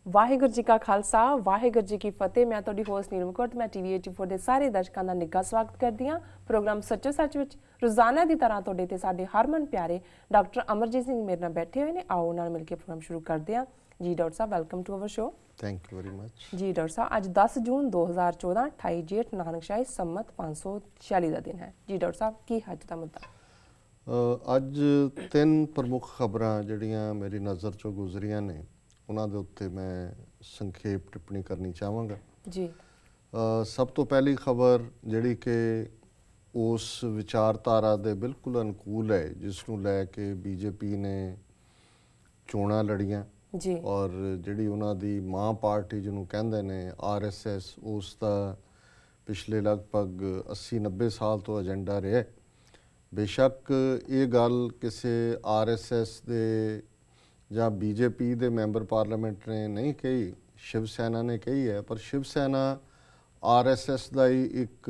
ਵਾਹਿਗੁਰੂ ਜੀ ਕਾ ਖਾਲਸਾ ਵਾਹਿਗੁਰੂ ਜੀ ਕੀ ਫਤਿਹ। मैं ਤੁਹਾਡੀ ਹੋਸਟ ਨੀਲਮ ਕੌਰ ਤੇ मैं TV 84 ਦੇ ਸਾਰੇ ਦਰਸ਼ਕਾਂ ਦਾ ਨਿੱਘਾ ਸਵਾਗਤ ਕਰਦੀ ਹਾਂ। ਪ੍ਰੋਗਰਾਮ ਸੱਚੋ ਸੱਚ ਵਿੱਚ ਰੋਜ਼ਾਨਾ ਦੀ ਤਰ੍ਹਾਂ ਤੁਹਾਡੇ ਤੇ ਸਾਡੇ ਹਰਮਨ ਪਿਆਰੇ ਡਾਕਟਰ ਅਮਰਜੀਤ ਸਿੰਘ ਮੇਰੇ ਨਾਲ ਬੈਠੇ ਹੋਏ ਨੇ। ਆਓ ਨਾਲ ਮਿਲ ਕੇ ਪ੍ਰੋਗਰਾਮ ਸ਼ੁਰੂ ਕਰਦੇ ਹਾਂ। ਜੀ ਡਾਕਟਰ ਸਾਹਿਬ, welcome to our show. Thank you very much. जी डॉक्टर साहब, ਅੱਜ 10 ਜੂਨ 2014 28 ਜੇਠ ਨਾਨਕਸ਼ਾਹੀ ਸੰਮਤ 546 ਦਾ ਦਿਨ ਹੈ। ਜੀ ਡਾਕਟਰ ਸਾਹਿਬ, ਕੀ ਅੱਜ ਦਾ ਮੁੱਦਾ? ਅੱਜ ਤਿੰਨ ਪ੍ਰਮੁੱਖ ਖਬਰਾਂ ਜਿਹੜੀਆਂ ਮੇਰੀ ਨਜ਼ਰ ਚੋਂ ਗੁਜ਼ਰੀਆਂ ਨੇ ਉਹਨਾਂ ਦੇ ਉੱਤੇ ਮੈਂ ਸੰਖੇਪ ਟਿੱਪਣੀ ਕਰਨੀ ਚਾਹਾਂਗਾ ਜੀ। ਸਭ ਤੋਂ ਪਹਿਲੀ ਖਬਰ ਜਿਹੜੀ ਕਿ ਉਸ ਵਿਚਾਰਧਾਰਾ ਦੇ ਬਿਲਕੁਲ ਅਨੁਕੂਲ ਹੈ ਜਿਸ ਨੂੰ ਲੈ ਕੇ ਬੀਜੇਪੀ ਨੇ ਚੋਣਾਂ ਲੜੀਆਂ ਜੀ, ਔਰ ਜਿਹੜੀ ਉਹਨਾਂ ਦੀ ਮਾਂ ਪਾਰਟੀ ਜਿਹਨੂੰ ਕਹਿੰਦੇ ਨੇ RSS, ਉਸ ਦਾ ਪਿਛਲੇ ਲਗਭਗ 80-90 ਸਾਲ ਤੋਂ ਏਜੰਡਾ ਰਿਹਾ। ਬੇਸ਼ੱਕ ਇਹ ਗੱਲ ਕਿਸੇ RSS ਦੇ ਜਾਂ BJP ਦੇ ਮੈਂਬਰ ਪਾਰਲੀਮੈਂਟ ਨੇ ਨਹੀਂ ਕਹੀ, ਸ਼ਿਵ ਸੈਨਾ ਨੇ ਕਹੀ ਹੈ, ਪਰ ਸ਼ਿਵ ਸੈਨਾ RSS ਦਾ ਹੀ ਇੱਕ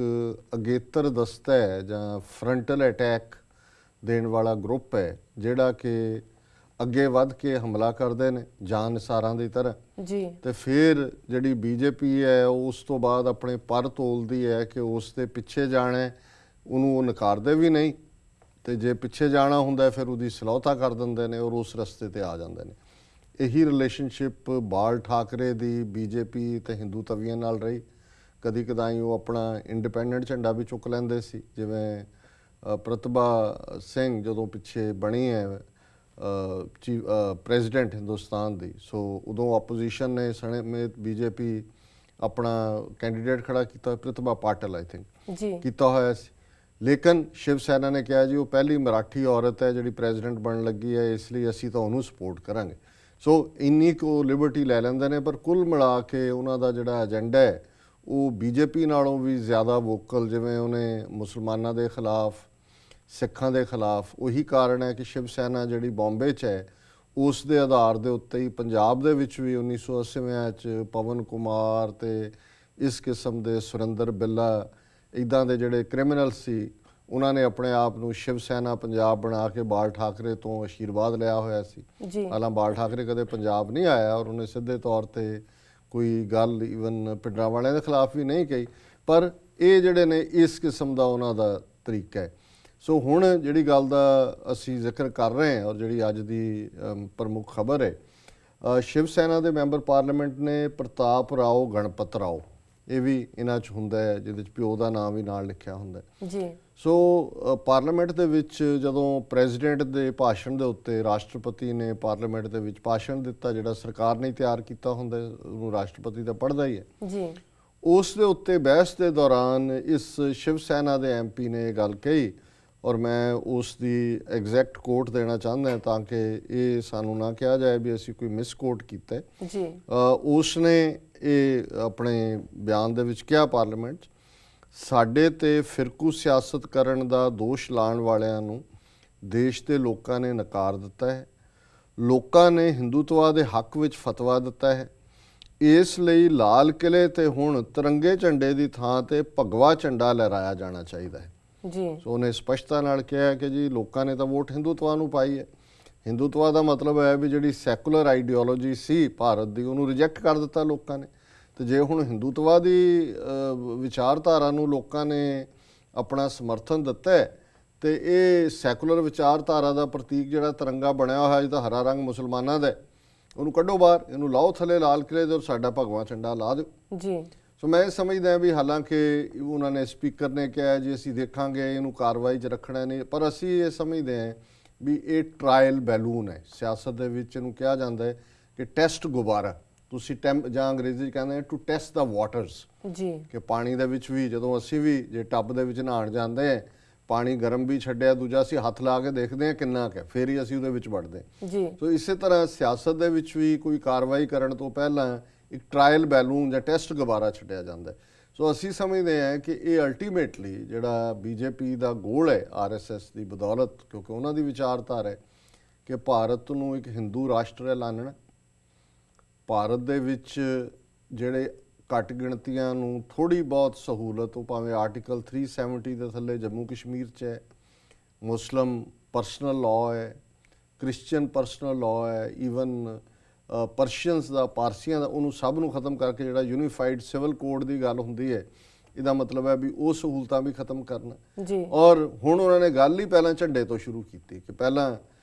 ਅਗੇਤਰ ਦਸਤਾ ਹੈ ਜਾਂ ਫਰੰਟਲ ਅਟੈਕ ਦੇਣ ਵਾਲਾ ਗਰੁੱਪ ਹੈ ਜਿਹੜਾ ਕਿ ਅੱਗੇ ਵੱਧ ਕੇ ਹਮਲਾ ਕਰਦੇ ਨੇ ਜਾਨ ਨਿਸਾਰਾਂ ਦੀ ਤਰ੍ਹਾਂ ਜੀ। ਤੇ ਫਿਰ ਜਿਹੜੀ BJP ਹੈ ਉਸ ਤੋਂ ਬਾਅਦ ਆਪਣੇ ਪਰ ਤੋਲਦੀ ਹੈ ਕਿ ਉਸ ਦੇ ਪਿੱਛੇ ਜਾਣਾ, ਉਹਨੂੰ ਉਹ ਨਕਾਰਦੇ ਵੀ ਨਹੀਂ ਤੇ ਜੇ ਪਿੱਛੇ ਜਾਣਾ ਹੁੰਦਾ ਫਿਰ ਉਹਦੀ ਸਲਾਹਤਾ ਕਰ ਦਿੰਦੇ ਨੇ ਔਰ ਉਸ ਰਸਤੇ ਤੇ ਆ ਜਾਂਦੇ ਨੇ। ਇਹੀ ਰਿਲੇਸ਼ਨਸ਼ਿਪ ਬਾਲ ਠਾਕਰੇ ਦੀ BJP ਤੇ ਹਿੰਦੂ ਤਵੀਆਂ ਨਾਲ ਰਹੀ। ਕਦੀ ਕਦਾਈ ਉਹ ਆਪਣਾ ਇੰਡੀਪੈਂਡੈਂਟ ਝੰਡਾ ਵੀ ਚੁੱਕ ਲੈਂਦੇ ਸੀ, ਜਿਵੇਂ ਪ੍ਰਤਿਭਾ ਸਿੰਘ ਜਦੋਂ ਪਿੱਛੇ ਬਣੀ ਹੈ ਪ੍ਰੈਜ਼ੀਡੈਂਟ ਹਿੰਦੁਸਤਾਨ ਦੀ, ਸੋ ਉਦੋਂ ਆਪੋਜੀਸ਼ਨ ਨੇ ਸਮੇਤ BJP ਆਪਣਾ ਕੈਂਡੀਡੇਟ ਖੜਾ ਕੀਤਾ, ਪ੍ਰਤਿਭਾ ਪਾਟਿਲ ਆਈ ਥਿੰਕ ਜੀ ਕੀਤਾ ਹੋਇਆ ਸੀ। ਲੇਕਿਨ ਸ਼ਿਵ ਸੈਨਾ ਨੇ ਕਿਹਾ ਜੀ ਉਹ ਪਹਿਲੀ ਮਰਾਠੀ ਔਰਤ ਹੈ ਜਿਹੜੀ ਪ੍ਰੈਜ਼ੀਡੈਂਟ ਬਣਨ ਲੱਗੀ ਹੈ, ਇਸ ਲਈ ਅਸੀਂ ਤਾਂ ਉਹਨੂੰ ਸਪੋਰਟ ਕਰਾਂਗੇ। ਸੋ ਇੰਨੀ ਕੁ ਲਿਬਰਟੀ ਲੈ ਲੈਂਦੇ ਨੇ, ਪਰ ਕੁੱਲ ਮਿਲਾ ਕੇ ਉਹਨਾਂ ਦਾ ਜਿਹੜਾ ਏਜੰਡਾ ਹੈ ਉਹ BJP ਨਾਲੋਂ ਵੀ ਜ਼ਿਆਦਾ ਵੋਕਲ, ਜਿਵੇਂ ਉਹਨੇ ਮੁਸਲਮਾਨਾਂ ਦੇ ਖਿਲਾਫ, ਸਿੱਖਾਂ ਦੇ ਖਿਲਾਫ। ਉਹੀ ਕਾਰਨ ਹੈ ਕਿ ਸ਼ਿਵ ਸੈਨਾ ਜਿਹੜੀ ਬੰਬੇ 'ਚ ਹੈ ਉਸ ਦੇ ਆਧਾਰ ਦੇ ਉੱਤੇ ਹੀ ਪੰਜਾਬ ਦੇ ਵਿੱਚ ਵੀ 1980 'ਚ ਪਵਨ ਕੁਮਾਰ ਤੇ ਇਸ ਕਿਸਮ ਦੇ ਸੁਰਿੰਦਰ ਬਿੱਲਾ ਇੱਦਾਂ ਦੇ ਜਿਹੜੇ ਕ੍ਰਿਮੀਨਲ ਸੀ ਉਹਨਾਂ ਨੇ ਆਪਣੇ ਆਪ ਨੂੰ ਸ਼ਿਵ ਸੈਨਾ ਪੰਜਾਬ ਬਣਾ ਕੇ ਬਾਲ ਠਾਕਰੇ ਤੋਂ ਆਸ਼ੀਰਵਾਦ ਲਿਆ ਹੋਇਆ ਸੀ। ਹਾਲਾਂ ਬਾਲ ਠਾਕਰੇ ਕਦੇ ਪੰਜਾਬ ਨਹੀਂ ਆਇਆ ਔਰ ਉਹਨੇ ਸਿੱਧੇ ਤੌਰ 'ਤੇ ਕੋਈ ਗੱਲ ਈਵਨ ਪਿੰਡਰਾਂ ਵਾਲਿਆਂ ਦੇ ਖਿਲਾਫ ਵੀ ਨਹੀਂ ਕਹੀ, ਪਰ ਇਹ ਜਿਹੜੇ ਨੇ ਇਸ ਕਿਸਮ ਦਾ ਉਹਨਾਂ ਦਾ ਤਰੀਕਾ ਹੈ। ਸੋ ਹੁਣ ਜਿਹੜੀ ਗੱਲ ਦਾ ਅਸੀਂ ਜ਼ਿਕਰ ਕਰ ਰਹੇ ਹਾਂ ਔਰ ਜਿਹੜੀ ਅੱਜ ਦੀ ਪ੍ਰਮੁੱਖ ਖਬਰ ਹੈ, ਸ਼ਿਵ ਸੈਨਾ ਦੇ ਮੈਂਬਰ ਪਾਰਲੀਮੈਂਟ ਨੇ ਪ੍ਰਤਾਪ ਰਾਓ ਗਣਪਤ ਰਾਓ, ਇਹ ਵੀ ਇਹਨਾਂ 'ਚ ਹੁੰਦਾ ਹੈ ਜਿਹਦੇ 'ਚ ਪਿਓ ਦਾ ਨਾਮ ਵੀ ਨਾਲ ਲਿਖਿਆ ਹੁੰਦਾ ਜੀ। ਸੋ ਪਾਰਲੀਮੈਂਟ ਦੇ ਵਿੱਚ ਜਦੋਂ ਪ੍ਰੈਜ਼ੀਡੈਂਟ ਦੇ ਭਾਸ਼ਣ ਦੇ ਉੱਤੇ ਰਾਸ਼ਟਰਪਤੀ ਨੇ ਪਾਰਲੀਮੈਂਟ ਦੇ ਵਿੱਚ ਭਾਸ਼ਣ ਦਿੱਤਾ, ਜਿਹੜਾ ਸਰਕਾਰ ਨੇ ਤਿਆਰ ਕੀਤਾ ਹੁੰਦਾ, ਉਹਨੂੰ ਰਾਸ਼ਟਰਪਤੀ ਤਾਂ ਪੜ੍ਹਦਾ ਹੀ ਹੈ ਜੀ, ਉਸ ਦੇ ਉੱਤੇ ਬਹਿਸ ਦੇ ਦੌਰਾਨ ਇਸ ਸ਼ਿਵ ਸੈਨਾ ਦੇ MP ਨੇ ਇਹ ਗੱਲ ਕਹੀ ਔਰ ਮੈਂ ਉਸ ਦੀ ਐਗਜ਼ੈਕਟ ਕੋਟ ਦੇਣਾ ਚਾਹੁੰਦਾ ਤਾਂ ਕਿ ਇਹ ਸਾਨੂੰ ਨਾ ਕਿਹਾ ਜਾਏ ਵੀ ਅਸੀਂ ਕੋਈ ਮਿਸ ਕੋਟ ਕੀਤਾ ਜੀ। ਉਸ ਨੇ ਇਹ ਆਪਣੇ ਬਿਆਨ ਦੇ ਵਿੱਚ ਕਿਹਾ ਪਾਰਲੀਮੈਂਟ 'ਚ, ਸਾਡੇ ਤੇ ਫਿਰਕੂ ਸਿਆਸਤ ਕਰਨ ਦਾ ਦੋਸ਼ ਲਾਉਣ ਵਾਲਿਆਂ ਨੂੰ ਦੇਸ਼ ਦੇ ਲੋਕਾਂ ਨੇ ਨਕਾਰ ਦਿੱਤਾ ਹੈ। ਲੋਕਾਂ ਨੇ ਹਿੰਦੂਤਵਾ ਦੇ ਹੱਕ ਵਿੱਚ ਫਤਵਾ ਦਿੱਤਾ ਹੈ, ਇਸ ਲਈ ਲਾਲ ਕਿਲੇ ਤੇ ਹੁਣ ਤਿਰੰਗੇ ਝੰਡੇ ਦੀ ਥਾਂ ਤੇ ਭਗਵਾ ਝੰਡਾ ਲਹਿਰਾਇਆ ਜਾਣਾ ਚਾਹੀਦਾ ਹੈ ਜੀ। ਸੋ ਉਹਨੇ ਸਪਸ਼ਟਤਾ ਨਾਲ ਕਿਹਾ ਕਿ ਜੀ ਲੋਕਾਂ ਨੇ ਤਾਂ ਵੋਟ ਹਿੰਦੂਤਵਾ ਨੂੰ ਪਾਈ ਹੈ। ਹਿੰਦੂਤਵਾ ਦਾ ਮਤਲਬ ਹੈ ਵੀ ਜਿਹੜੀ ਸੈਕੂਲਰ ਆਈਡੀਓਲੋਜੀ ਸੀ ਭਾਰਤ ਦੀ ਉਹਨੂੰ ਰਿਜੈਕਟ ਕਰ ਦਿੱਤਾ ਲੋਕਾਂ ਨੇ, ਤੇ ਜੇ ਹੁਣ ਹਿੰਦੂਤਵਾ ਦੀ ਵਿਚਾਰਧਾਰਾ ਨੂੰ ਲੋਕਾਂ ਨੇ ਆਪਣਾ ਸਮਰਥਨ ਦਿੱਤਾ ਹੈ ਤੇ ਇਹ ਸੈਕੂਲਰ ਵਿਚਾਰਧਾਰਾ ਦਾ ਪ੍ਰਤੀਕ ਜਿਹੜਾ ਤਿਰੰਗਾ ਬਣਿਆ ਹੋਇਆ ਜਿਹਦਾ ਹਰਾ ਰੰਗ ਮੁਸਲਮਾਨਾਂ ਦਾ, ਉਹਨੂੰ ਕੱਢੋ ਬਾਹਰ, ਇਹਨੂੰ ਲਾਓ ਥੱਲੇ ਲਾਲ ਕਿਲੇ ਦੇ ਔਰ ਸਾਡਾ ਭਗਵਾ ਝੰਡਾ ਲਾ ਦਿਓ ਜੀ। ਸੋ ਮੈਂ ਸਮਝਦਾ ਵੀ ਹਾਲਾਂਕਿ ਉਹਨਾਂ ਨੇ ਸਪੀਕਰ ਨੇ ਕਿਹਾ ਜੀ ਅਸੀਂ ਦੇਖਾਂਗੇ ਇਹਨੂੰ ਕਾਰਵਾਈ 'ਚ ਰੱਖਣਾ ਨਹੀਂ, ਪਰ ਅਸੀਂ ਇਹ ਸਮਝਦੇ ਹਾਂ ਵੀ ਇਹ ਟਰਾਇਲ ਬੈਲੂਨ ਹੈ। ਸਿਆਸਤ ਦੇ ਵਿੱਚ ਇਹਨੂੰ ਕਿਹਾ ਜਾਂਦਾ ਹੈ ਕਿ ਟੈਸਟ ਗੁਬਾਰਾ, ਤੁਸੀਂ ਜਾਂ ਅੰਗਰੇਜ਼ੀ 'ਚ ਕਹਿੰਦੇ ਟੂ ਟੈਸਟ ਦਾ ਵਾਟਰਸ ਜੀ, ਕਿ ਪਾਣੀ ਦੇ ਵਿੱਚ ਵੀ ਜਦੋਂ ਅਸੀਂ ਵੀ ਜੇ ਟੱਬ ਦੇ ਵਿੱਚ ਨਹਾਉਣ ਜਾਂਦੇ ਹਾਂ, ਪਾਣੀ ਗਰਮ ਵੀ ਛੱਡਿਆ, ਦੂਜਾ ਅਸੀਂ ਹੱਥ ਲਾ ਕੇ ਦੇਖਦੇ ਹਾਂ ਕਿੰਨਾ ਕੁ, ਫਿਰ ਹੀ ਅਸੀਂ ਉਹਦੇ ਵਿੱਚ ਵੜਦੇ ਜੀ। ਸੋ ਇਸੇ ਤਰ੍ਹਾਂ ਸਿਆਸਤ ਦੇ ਵਿੱਚ ਵੀ ਕੋਈ ਕਾਰਵਾਈ ਕਰਨ ਤੋਂ ਪਹਿਲਾਂ ਇੱਕ ਟਰਾਇਲ ਬੈਲੂਨ ਜਾਂ ਟੈਸਟ ਗੁਬਾਰਾ ਛੱਡਿਆ ਜਾਂਦਾ। ਸੋ ਅਸੀਂ ਸਮਝਦੇ ਹਾਂ ਕਿ ਇਹ ਅਲਟੀਮੇਟਲੀ ਜਿਹੜਾ BJP ਦਾ ਗੋਲ ਹੈ RSS ਦੀ ਬਦੌਲਤ, ਕਿਉਂਕਿ ਉਹਨਾਂ ਦੀ ਵਿਚਾਰਧਾਰਾ ਹੈ ਕਿ ਭਾਰਤ ਨੂੰ ਇੱਕ ਹਿੰਦੂ ਰਾਸ਼ਟਰ ਐਲਾਨਣਾ, ਭਾਰਤ ਦੇ ਵਿੱਚ ਜਿਹੜੇ ਘੱਟ ਗਿਣਤੀਆਂ ਨੂੰ ਥੋੜ੍ਹੀ ਬਹੁਤ ਸਹੂਲਤ, ਉਹ ਭਾਵੇਂ ਆਰਟੀਕਲ 370 ਦੇ ਥੱਲੇ ਜੰਮੂ ਕਸ਼ਮੀਰ 'ਚ ਹੈ, ਮੁਸਲਿਮ ਪਰਸਨਲ ਲਾਅ ਹੈ, ਕ੍ਰਿਸਚੀਅਨ ਪਰਸਨਲ ਲਾਅ ਹੈ, ਈਵਨ ਪਰਸ਼ੀਅਨਸ ਦਾ, ਪਾਰਸੀਆਂ ਦਾ, ਉਹਨੂੰ ਸਭ ਨੂੰ ਖਤਮ ਕਰਕੇ ਜਿਹੜਾ ਯੂਨੀਫਾਈਡ ਸਿਵਲ ਕੋਡ ਦੀ ਗੱਲ ਹੁੰਦੀ ਹੈ, ਇਹਦਾ ਮਤਲਬ ਹੈ ਵੀ ਉਹ ਸਹੂਲਤਾਂ ਵੀ ਖਤਮ ਕਰਨਾ ਜੀ। ਔਰ ਹੁਣ ਉਹਨਾਂ ਨੇ ਗੱਲ ਹੀ ਪਹਿਲਾਂ ਝੰਡੇ ਤੋਂ ਸ਼ੁਰੂ ਕੀਤੀ ਕਿ ਪਹਿਲਾਂ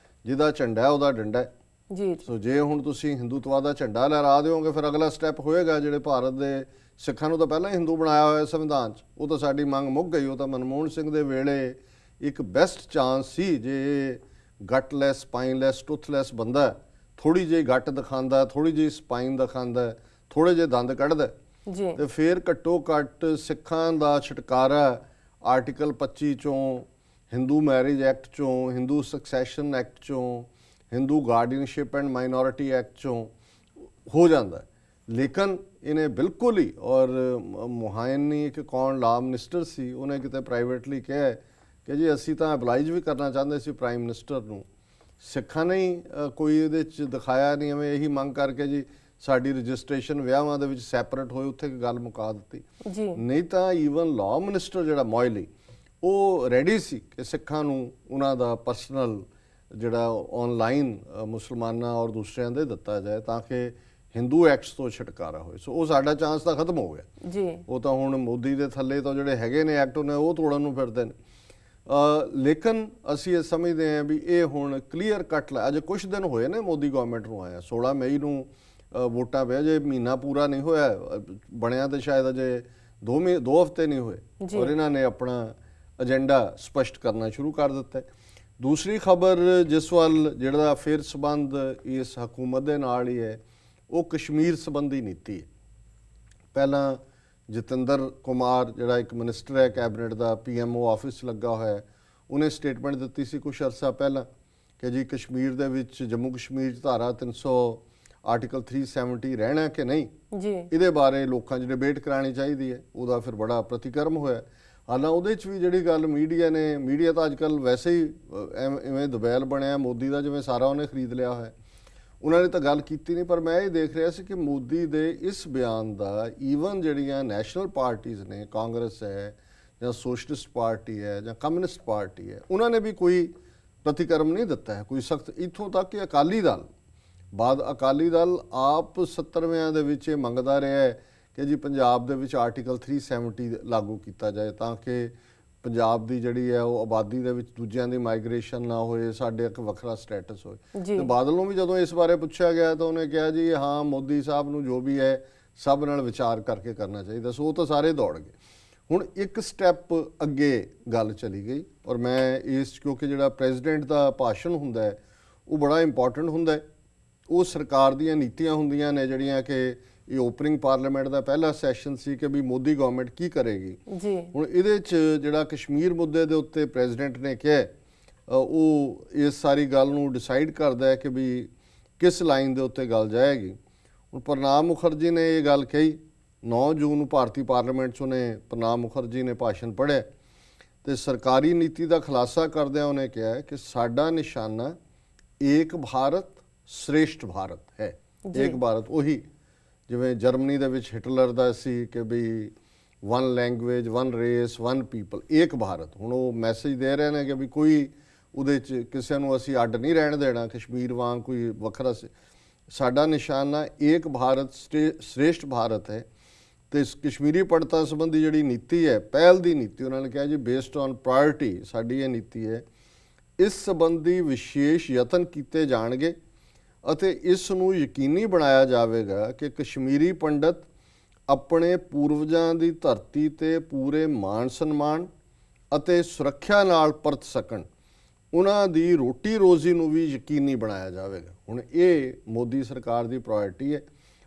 ਜਿਹਦਾ ਝੰਡਾ ਹੈ ਉਹਦਾ ਡੰਡਾ ਹੈ। ਜੀ ਸੋ ਜੇ ਹੁਣ ਤੁਸੀਂ ਹਿੰਦੂਤਵਾ ਦਾ ਝੰਡਾ ਲਹਿਰਾ ਦਿਓਗੇ ਫਿਰ ਅਗਲਾ ਸਟੈਪ ਹੋਏਗਾ ਜਿਹੜੇ ਭਾਰਤ ਦੇ ਸਿੱਖਾਂ ਨੂੰ ਤਾਂ ਪਹਿਲਾਂ ਹੀ ਹਿੰਦੂ ਬਣਾਇਆ ਹੋਇਆ ਸੰਵਿਧਾਨ 'ਚ, ਉਹ ਤਾਂ ਸਾਡੀ ਮੰਗ ਮੁੱਕ ਗਈ। ਉਹ ਤਾਂ ਮਨਮੋਹਨ ਸਿੰਘ ਦੇ ਵੇਲੇ ਇੱਕ ਬੈਸਟ ਚਾਂਸ ਸੀ, ਜੇ ਗਟਲੈਸ, ਸਪਾਈਨਲੈਸ, ਟੁੱਥਲੈਸ ਬੰਦਾ ਥੋੜੀ ਜਿਹੀ ਗੱਟ ਦਿਖਾਉਂਦਾ, ਥੋੜੀ ਜਿਹੀ ਸਪਾਈਨ ਦਿਖਾਉਂਦਾ, ਥੋੜੇ ਜਿਹੇ ਦੰਦ ਕੱਢਦਾ ਜੀ ਤੇ ਫਿਰ ਘੱਟੋ ਘੱਟ ਸਿੱਖਾਂ ਦਾ ਛੁਟਕਾਰਾ ਆਰਟੀਕਲ 25 ਚੋਂ, ਹਿੰਦੂ ਮੈਰਿਜ ਐਕਟ ਚੋਂ, ਹਿੰਦੂ ਸਕਸੈਸ਼ਨ ਐਕਟ ਚੋਂ, ਹਿੰਦੂ ਗਾਰਡੀਅਨਸ਼ਿਪ ਐਂਡ ਮਾਈਨੋਰਿਟੀ ਐਕਟ ਚੋਂ ਹੋ ਜਾਂਦਾ। ਲੇਕਿਨ ਇਹਨੇ ਬਿਲਕੁਲ ਹੀ, ਔਰ ਮੁਹਾਇਨੀ ਇੱਕ ਕੌਣ ਲਾ ਮਿਨਿਸਟਰ ਸੀ, ਉਹਨੇ ਕਿਤੇ ਪ੍ਰਾਈਵੇਟਲੀ ਕਿਹਾ ਕਿ ਜੀ ਅਸੀਂ ਤਾਂ ਅਬਲਾਈਜ ਵੀ ਕਰਨਾ ਚਾਹੁੰਦੇ ਸੀ ਪ੍ਰਾਈਮ ਮਿਨਿਸਟਰ ਨੂੰ, ਸਿੱਖਾਂ ਨੇ ਕੋਈ ਇਹਦੇ 'ਚ ਦਿਖਾਇਆ ਨਹੀਂ, ਐਵੇਂ ਇਹੀ ਮੰਗ ਕਰਕੇ ਜੀ ਸਾਡੀ ਰਜਿਸਟ੍ਰੇਸ਼ਨ ਵਿਆਹਾਂ ਦੇ ਵਿੱਚ ਸੈਪਰੇਟ ਹੋਏ, ਉੱਥੇ ਗੱਲ ਮੁਕਾ ਦਿੱਤੀ। ਜੀ ਨਹੀਂ ਤਾਂ ਈਵਨ ਲਾਅ ਮਿਨਿਸਟਰ ਜਿਹੜਾ ਮੋਇਲੀ, ਉਹ ਰੈਡੀ ਸੀ ਕਿ ਸਿੱਖਾਂ ਨੂੰ ਉਹਨਾਂ ਦਾ ਪਰਸਨਲ ਜਿਹੜਾ ਆਨਲਾਈਨ ਮੁਸਲਮਾਨਾਂ ਔਰ ਦੂਸਰਿਆਂ ਦੇ ਦਿੱਤਾ ਜਾਏ ਤਾਂ ਕਿ ਹਿੰਦੂ ਐਕਟਸ ਤੋਂ ਛੁਟਕਾਰਾ ਹੋਏ। ਸੋ ਉਹ ਸਾਡਾ ਚਾਂਸ ਤਾਂ ਖਤਮ ਹੋ ਗਿਆ ਜੀ। ਉਹ ਤਾਂ ਹੁਣ ਮੋਦੀ ਦੇ ਥੱਲੇ ਤੋਂ ਜਿਹੜੇ ਹੈਗੇ ਨੇ ਐਕਟ ਉਹਨੇ ਉਹ ਤੋੜਨ ਨੂੰ ਫਿਰਦੇ ਨੇ। ਲੇਕਿਨ ਅਸੀਂ ਇਹ ਸਮਝਦੇ ਹਾਂ ਵੀ ਇਹ ਹੁਣ ਕਲੀਅਰ ਕੱਟ ਅਜੇ ਕੁਝ ਦਿਨ ਹੋਏ ਨੇ ਮੋਦੀ ਗਵਰਨਮੈਂਟ ਨੂੰ ਆਇਆ, 16 ਮਈ ਨੂੰ ਵੋਟਾਂ ਪਿਆ, ਜੇ ਮਹੀਨਾ ਪੂਰਾ ਨਹੀਂ ਹੋਇਆ ਬਣਿਆ ਤੇ ਸ਼ਾਇਦ ਅਜੇ 2 ਹਫ਼ਤੇ ਨਹੀਂ ਹੋਏ ਔਰ ਇਹਨਾਂ ਨੇ ਆਪਣਾ ਏਜੰਡਾ ਸਪਸ਼ਟ ਕਰਨਾ ਸ਼ੁਰੂ ਕਰ ਦਿੱਤਾ। ਦੂਸਰੀ ਖਬਰ ਜਿਸ ਵੱਲ ਜਿਹੜਾ ਫਿਰ ਸੰਬੰਧ ਇਸ ਹਕੂਮਤ ਦੇ ਨਾਲ ਹੀ ਹੈ ਉਹ ਕਸ਼ਮੀਰ ਸੰਬੰਧੀ ਨੀਤੀ ਹੈ। ਪਹਿਲਾਂ ਜਤਿੰਦਰ ਕੁਮਾਰ ਜਿਹੜਾ ਇੱਕ ਮਿਨਿਸਟਰ ਹੈ ਕੈਬਨਿਟ ਦਾ, PMO ਆਫਿਸ ਲੱਗਾ ਹੋਇਆ, ਉਹਨੇ ਸਟੇਟਮੈਂਟ ਦਿੱਤੀ ਸੀ ਕੁਝ ਅਰਸਾ ਪਹਿਲਾਂ ਕਿ ਜੀ ਕਸ਼ਮੀਰ ਦੇ ਵਿੱਚ, ਜੰਮੂ ਕਸ਼ਮੀਰ 'ਚ ਧਾਰਾ 300 ਆਰਟੀਕਲ 370 ਰਹਿਣਾ ਕਿ ਨਹੀਂ, ਜੀ ਇਹਦੇ ਬਾਰੇ ਲੋਕਾਂ 'ਚ ਡਿਬੇਟ ਕਰਾਉਣੀ ਚਾਹੀਦੀ ਹੈ। ਉਹਦਾ ਫਿਰ ਬੜਾ ਪ੍ਰਤੀਕਰਮ ਹੋਇਆ। ਹਾਲਾਂ ਉਹਦੇ 'ਚ ਵੀ ਜਿਹੜੀ ਗੱਲ ਮੀਡੀਆ ਤਾਂ ਅੱਜ ਕੱਲ੍ਹ ਵੈਸੇ ਹੀ ਇਵੇਂ ਦੁਬੈਲ ਬਣਿਆ ਮੋਦੀ ਦਾ, ਜਿਵੇਂ ਸਾਰਾ ਉਹਨੇ ਖਰੀਦ ਲਿਆ ਹੋਇਆ। ਉਹਨਾਂ ਨੇ ਤਾਂ ਗੱਲ ਕੀਤੀ ਨਹੀਂ, ਪਰ ਮੈਂ ਇਹ ਦੇਖ ਰਿਹਾ ਸੀ ਕਿ ਮੋਦੀ ਦੇ ਇਸ ਬਿਆਨ ਦਾ ਈਵਨ ਜਿਹੜੀਆਂ ਨੈਸ਼ਨਲ ਪਾਰਟੀਆਂ ਨੇ, ਕਾਂਗਰਸ ਹੈ ਜਾਂ ਸੋਸ਼ਲਿਸਟ ਪਾਰਟੀ ਹੈ ਜਾਂ ਕਮਿਊਨਿਸਟ ਪਾਰਟੀ ਹੈ, ਉਹਨਾਂ ਨੇ ਵੀ ਕੋਈ ਪ੍ਰਤੀਕਰਮ ਨਹੀਂ ਦਿੱਤਾ ਹੈ, ਕੋਈ ਸਖਤ। ਇੱਥੋਂ ਤੱਕ ਕਿ ਅਕਾਲੀ ਦਲ ਆਪ 70ਵਿਆਂ ਦੇ ਵਿੱਚ ਇਹ ਮੰਗਦਾ ਰਿਹਾ ਹੈ ਕਿ ਜੀ ਪੰਜਾਬ ਦੇ ਵਿੱਚ ਆਰਟੀਕਲ 370 ਲਾਗੂ ਕੀਤਾ ਜਾਏ ਤਾਂ ਕਿ ਪੰਜਾਬ ਦੀ ਜਿਹੜੀ ਹੈ ਉਹ ਆਬਾਦੀ ਦੇ ਵਿੱਚ ਦੂਜਿਆਂ ਦੀ ਮਾਈਗ੍ਰੇਸ਼ਨ ਨਾ ਹੋਏ, ਸਾਡੇ ਇੱਕ ਵੱਖਰਾ ਸਟੇਟਸ ਹੋਏ। ਤੇ ਬਾਦਲ ਨੂੰ ਵੀ ਜਦੋਂ ਇਸ ਬਾਰੇ ਪੁੱਛਿਆ ਗਿਆ ਤਾਂ ਉਹਨੇ ਕਿਹਾ ਜੀ ਹਾਂ ਮੋਦੀ ਸਾਹਿਬ ਨੂੰ ਜੋ ਵੀ ਹੈ ਸਭ ਨਾਲ ਵਿਚਾਰ ਕਰਕੇ ਕਰਨਾ ਚਾਹੀਦਾ। ਸੋ ਉਹ ਤਾਂ ਸਾਰੇ ਦੌੜ ਗਏ। ਹੁਣ ਇੱਕ ਸਟੈਪ ਅੱਗੇ ਗੱਲ ਚਲੀ ਗਈ ਔਰ ਮੈਂ ਇਸ ਕਿਉਂਕਿ ਜਿਹੜਾ ਪ੍ਰੈਜ਼ੀਡੈਂਟ ਦਾ ਭਾਸ਼ਣ ਹੁੰਦਾ ਹੈ ਉਹ ਬੜਾ ਇੰਪੋਰਟੈਂਟ ਹੁੰਦਾ ਹੈ, ਉਹ ਸਰਕਾਰ ਦੀਆਂ ਨੀਤੀਆਂ ਹੁੰਦੀਆਂ ਨੇ ਜਿਹੜੀਆਂ ਕਿ ਇਹ ਓਪਨਿੰਗ ਪਾਰਲੀਮੈਂਟ ਦਾ ਪਹਿਲਾ ਸੈਸ਼ਨ ਸੀ ਕਿ ਵੀ ਮੋਦੀ ਗਵਰਨਮੈਂਟ ਕੀ ਕਰੇਗੀ ਜੀ। ਹੁਣ ਇਹਦੇ 'ਚ ਜਿਹੜਾ ਕਸ਼ਮੀਰ ਮੁੱਦੇ ਦੇ ਉੱਤੇ ਪ੍ਰੈਜ਼ੀਡੈਂਟ ਨੇ ਕਿਹਾ ਉਹ ਇਸ ਸਾਰੀ ਗੱਲ ਨੂੰ ਡਿਸਾਈਡ ਕਰਦਾ ਹੈ ਕਿ ਵੀ ਕਿਸ ਲਾਈਨ ਦੇ ਉੱਤੇ ਗੱਲ ਜਾਏਗੀ। ਹੁਣ ਪ੍ਰਣਾਬ ਮੁਖਰਜੀ ਨੇ ਇਹ ਗੱਲ ਕਹੀ 9 ਜੂਨ ਨੂੰ ਭਾਰਤੀ ਪਾਰਲੀਮੈਂਟ 'ਚ, ਉਹਨੇ ਪ੍ਰਣਾਬ ਮੁਖਰਜੀ ਨੇ ਭਾਸ਼ਣ ਪੜ੍ਹਿਆ ਤੇ ਸਰਕਾਰੀ ਨੀਤੀ ਦਾ ਖੁਲਾਸਾ ਕਰਦਿਆਂ ਉਹਨੇ ਕਿਹਾ ਕਿ ਸਾਡਾ ਨਿਸ਼ਾਨਾ ਏਕ ਭਾਰਤ श्रेष्ठ भारत है। एक भारत ਉਹੀ ਜਿਵੇਂ ਜਰਮਨੀ ਦੇ ਵਿੱਚ ਹਿਟਲਰ ਦਾ ਸੀ ਕਿ ਵੀ 1 ਲੈਂਗੁਏਜ 1 ਰੇਸ 1 ਪੀਪਲ, ਏਕ ਭਾਰਤ। ਹੁਣ ਉਹ ਮੈਸੇਜ ਦੇ ਰਹੇ ਨੇ ਕਿ ਵੀ ਕੋਈ ਉਹਦੇ 'ਚ ਕਿਸੇ ਨੂੰ ਅਸੀਂ ਅੱਡ ਨਹੀਂ ਰਹਿਣ ਦੇਣਾ, ਕਸ਼ਮੀਰ ਵਾਂਗ ਕੋਈ ਵੱਖਰਾ ਸਾਡਾ ਨਿਸ਼ਾਨਾ ਏਕ ਭਾਰਤ श्रेष्ठ भारत ਹੈ। ਤੇ ਕਸ਼ਮੀਰੀ ਪੰਡਤਾਂ ਸੰਬੰਧੀ ਜਿਹੜੀ ਨੀਤੀ ਹੈ, ਪਹਿਲ ਦੀ ਨੀਤੀ, ਉਹਨਾਂ ਨੇ ਕਿਹਾ ਜੀ ਬੇਸਡ ਔਨ ਪ੍ਰਾਇੋਰਟੀ ਸਾਡੀ ਇਹ ਨੀਤੀ ਹੈ, ਇਸ ਸੰਬੰਧੀ ਵਿਸ਼ੇਸ਼ ਯਤਨ ਕੀਤੇ ਜਾਣਗੇ ਅਤੇ ਇਸ ਨੂੰ ਯਕੀਨੀ ਬਣਾਇਆ ਜਾਵੇਗਾ ਕਿ ਕਸ਼ਮੀਰੀ ਪੰਡਤ ਆਪਣੇ ਪੂਰਵਜਾਂ ਦੀ ਧਰਤੀ ਤੇ ਪੂਰੇ ਮਾਣ ਸਨਮਾਨ ਅਤੇ ਸੁਰੱਖਿਆ ਨਾਲ ਪਰਤ ਸਕਣ। ਉਹਨਾਂ ਦੀ ਰੋਟੀ ਰੋਜ਼ੀ ਨੂੰ ਵੀ ਯਕੀਨੀ ਬਣਾਇਆ ਜਾਵੇਗਾ। ਹੁਣ ਇਹ ਮੋਦੀ ਸਰਕਾਰ ਦੀ ਪ੍ਰਾਇੋਰਟੀ ਹੈ